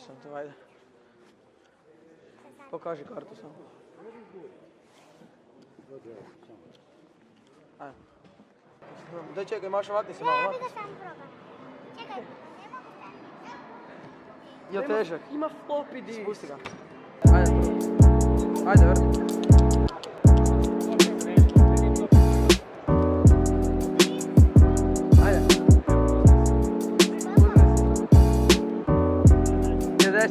sam to, ajde. Pokaži kartu samo. Ajde. Daj čekaj, Maša, makni se malo. Ja bih ga sam probao. Čekaj, ne mogu staviti. Je težak. Ima floppy disk. Spusti ga. Ajde. Ajde, vrti. Ajde. Je 10.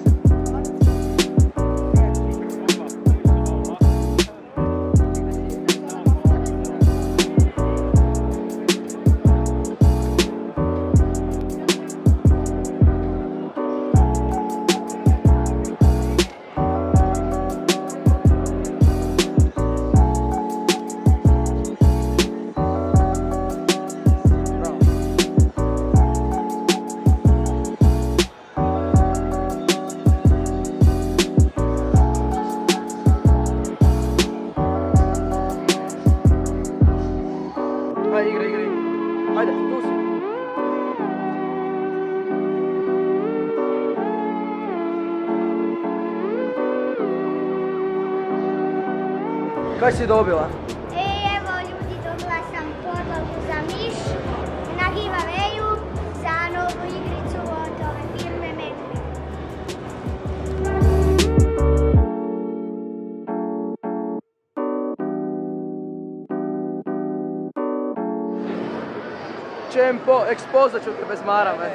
Ajde, igraj. Ajde, tu si. Kaj si dobila? Evo ljudi, dobila sam podlogu za miš na giveawayu za novu igricu od ove firme Medved. Čempo, ekspozat ću te bez marame.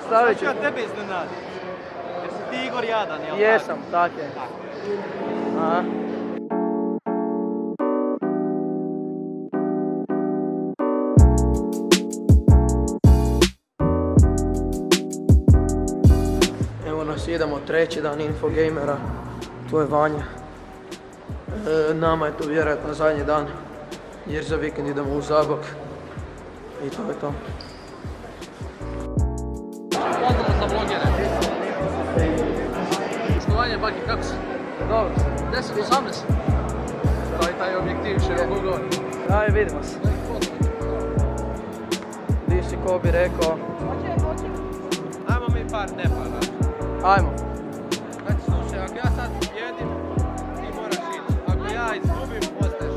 Stavit ću. Ja tebe iznenadim. Jesi ti Igor Jadan, jel' Jesam, tak je. Aha. Evo nas, idemo treći dan Infogamera. Tu je Vanja. Nama je to vjerojatno zadnji dan, jer za vikend idemo u Zabok. I to je to. Pozdrav za blogere. Poštovanje Baki, kako si? Dobro. 10-18. Taj objektiv širokog govora. Ajde, vidimo se. Di si, ko bi rekao? Ajmo mi par nepara. Ajmo. Znači, slušaj, ako ja sad jedim, ti moraš ići. Ako ja izgubim, ostaješ.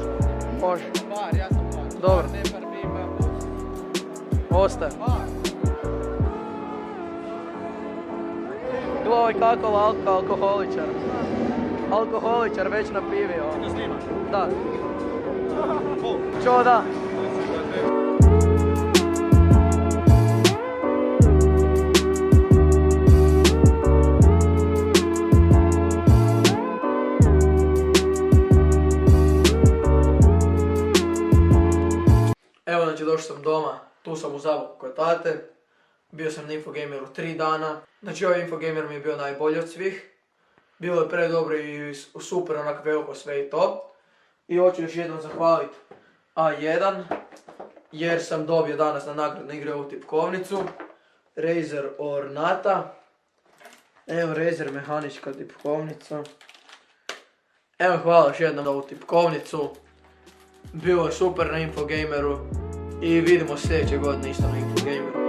Može. Par, ja sam par. Dobro. Par, nepar, bima, plus. Ostaje. Par. Gle ovaj kako alkoholičar. Alkoholičar već napivio. Da snimaš? Da. Full. Čo da? Evo, znači došao sam doma, tu sam u Zaboku kod tate. Bio sam na Infogameru 3 dana. Znači ovaj Infogamer mi je bio najbolji od svih. Bilo je predobro i super, onak veliko sve i to. I hoću još jednom zahvaliti A1, jer sam dobio danas na nagradne igre ovu tipkovnicu. Razer Ornata. Evo Razer mehanička tipkovnica. Evo, hvala još jednom za ovu tipkovnicu. Bilo je super na Infogameru. I vidimo sljedeće godine isto na Infogameru.